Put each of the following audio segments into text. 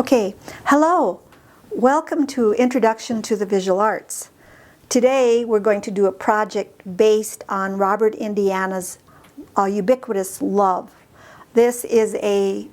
Okay, hello. Welcome to Introduction to the Visual Arts. Today we're going to do a project based on Robert Indiana's ubiquitous Love. This is a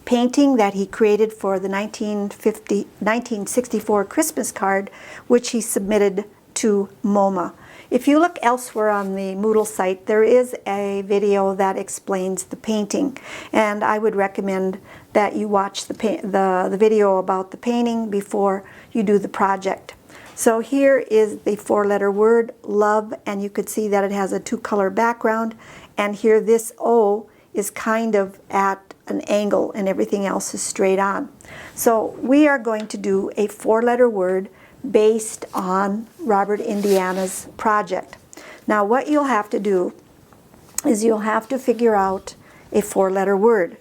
painting that he created for the 1964 Christmas card, which he submitted to MoMA. If you look elsewhere on the Moodle site, there is a video that explains the painting, and I would recommend that you watch the video about the painting before you do the project. So here is the four-letter word, love, and you could see that it has a two-color background, and here this O is kind of at an angle and everything else is straight on. So we are going to do a four-letter word based on Robert Indiana's project. Now what you'll have to do is you'll have to figure out a four-letter word.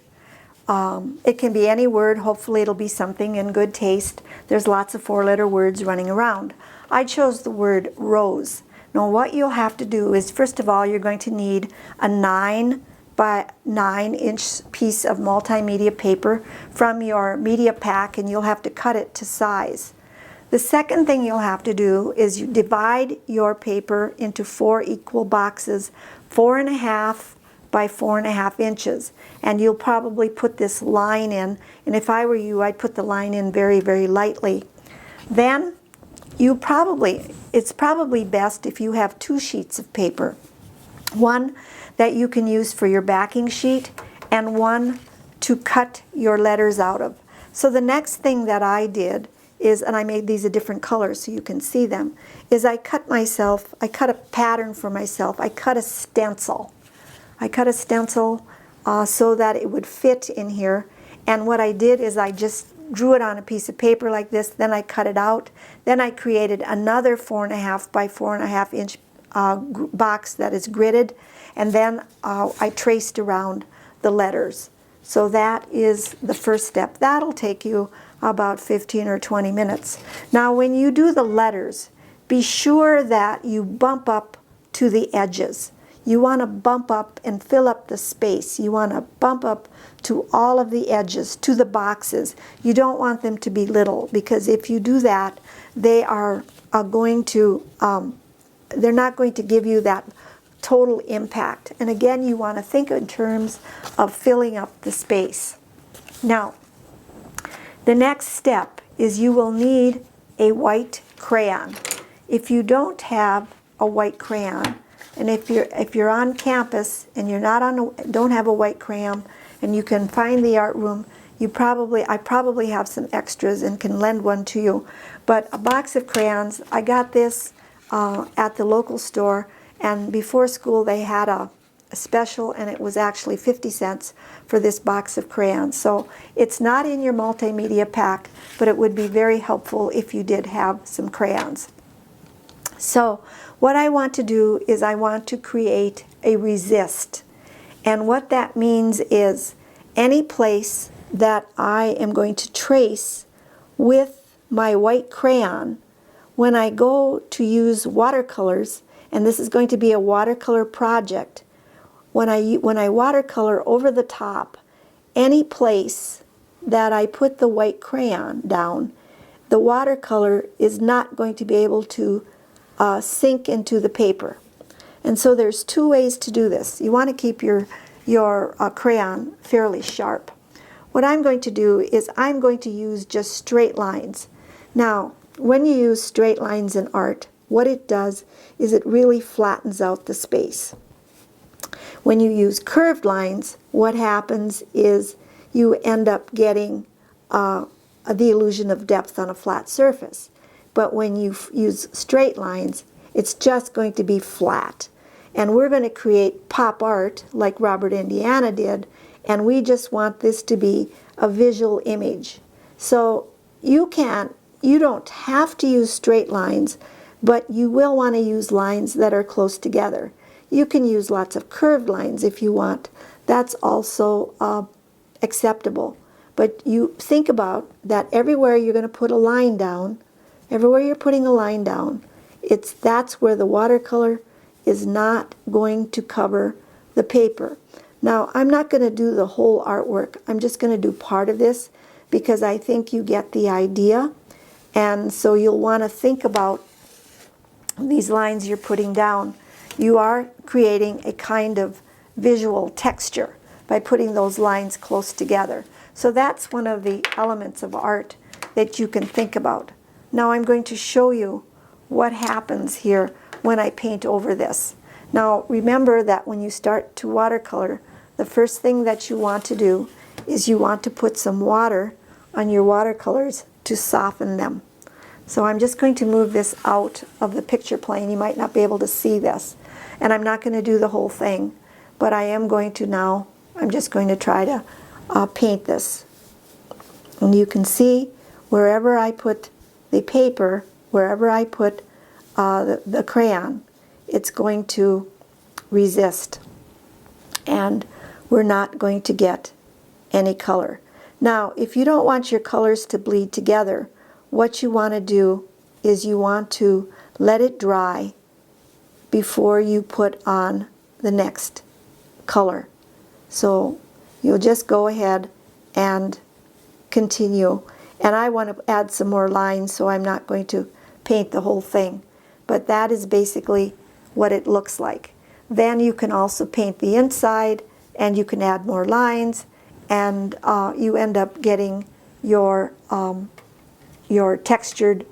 It can be any word. Hopefully it'll be something in good taste. There's lots of four-letter words running around. I chose the word rose. Now what you'll have to do is, first of all, you're going to need a 9 by 9 inch piece of multimedia paper from your media pack, and you'll have to cut it to size. The second thing you'll have to do is you divide your paper into 4 equal boxes, 4.5 by 4.5 inches, and you'll probably put this line in, and if I were you, I'd put the line in very, very lightly. Then it's probably best if you have 2 sheets of paper, one that you can use for your backing sheet and one to cut your letters out of. So the next thing that I did is, and I made these a different color so you can see them, is I cut a pattern for myself. I cut a stencil. So that it would fit in here, and what I did is I just drew it on a piece of paper like this, then I cut it out, then I created another 4.5 by 4.5 inch box that is gridded, and then I traced around the letters. So that is the first step. That'll take you about 15 or 20 minutes. Now when you do the letters, be sure that you bump up to the edges. You want to bump up and fill up the space. You want to bump up to all of the edges, to the boxes. You don't want them to be little, because if you do that, they are going to, they're not going to give you that total impact. And again, you want to think in terms of filling up the space. Now, the next step is you will need a white crayon. If you don't have a white crayon, and if you're on campus and you're don't have a white crayon, and you can find the art room, I probably have some extras and can lend one to you. But a box of crayons, I got this at the local store, and before school they had a special, and it was actually 50 cents for this box of crayons. So it's not in your multimedia pack, but it would be very helpful if you did have some crayons. So what I want to do is I want to create a resist. And what that means is any place that I am going to trace with my white crayon, when I go to use watercolors, and this is going to be a watercolor project, when I watercolor over the top, any place that I put the white crayon down, the watercolor is not going to be able to sink into the paper. And so there's 2 ways to do this. You want to keep your crayon fairly sharp. What I'm going to do is I'm going to use just straight lines. Now, when you use straight lines in art, what it does is it really flattens out the space. When you use curved lines, what happens is you end up getting the illusion of depth on a flat surface. But when you use straight lines, it's just going to be flat. And we're going to create pop art like Robert Indiana did, and we just want this to be a visual image. So you don't have to use straight lines, but you will want to use lines that are close together. You can use lots of curved lines if you want. That's also acceptable. But you think about that everywhere you're going to put a line down, everywhere you're putting a line down, that's where the watercolor is not going to cover the paper. Now, I'm not going to do the whole artwork. I'm just going to do part of this, because I think you get the idea. And so you'll want to think about these lines you're putting down. You are creating a kind of visual texture by putting those lines close together. So that's one of the elements of art that you can think about. Now I'm going to show you what happens here when I paint over this. Now remember that when you start to watercolor, the first thing that you want to do is you want to put some water on your watercolors to soften them. So I'm just going to move this out of the picture plane. You might not be able to see this. And I'm not going to do the whole thing, but I am going to now, I'm just going to try to paint this. And you can see wherever I put the paper, wherever I put the crayon, it's going to resist. And we're not going to get any color. Now, if you don't want your colors to bleed together, what you want to do is you want to let it dry before you put on the next color. So you'll just go ahead and continue. And I want to add some more lines, so I'm not going to paint the whole thing. But that is basically what it looks like. Then you can also paint the inside, and you can add more lines, and you end up getting your textured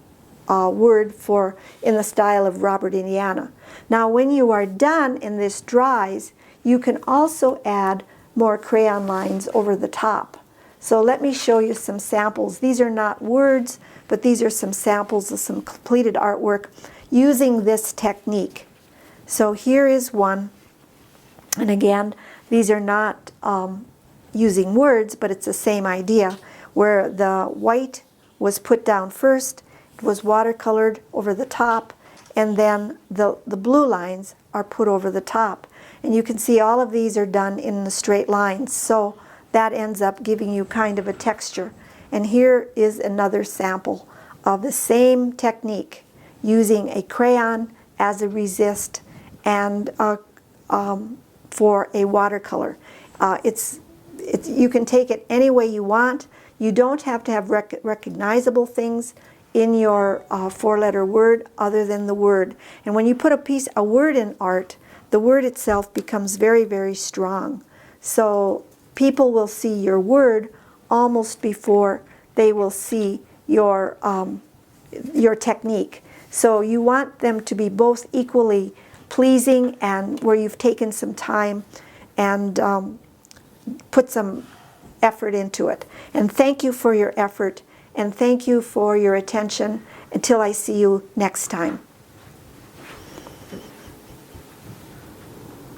word for in the style of Robert Indiana. Now when you are done and this dries, you can also add more crayon lines over the top. So let me show you some samples. These are not words, but these are some samples of some completed artwork using this technique. So here is one, and again, these are not using words, but it's the same idea, where the white was put down first, it was watercolored over the top, and then the blue lines are put over the top. And you can see all of these are done in the straight lines, so that ends up giving you kind of a texture. And here is another sample of the same technique, using a crayon as a resist and for a watercolor. You can take it any way you want. You don't have to have recognizable things in your four-letter word other than the word. And when you put a word in art, the word itself becomes very, very strong. So people will see your word almost before they will see your technique. So you want them to be both equally pleasing and where you've taken some time and put some effort into it. And thank you for your effort, and thank you for your attention. Until I see you next time.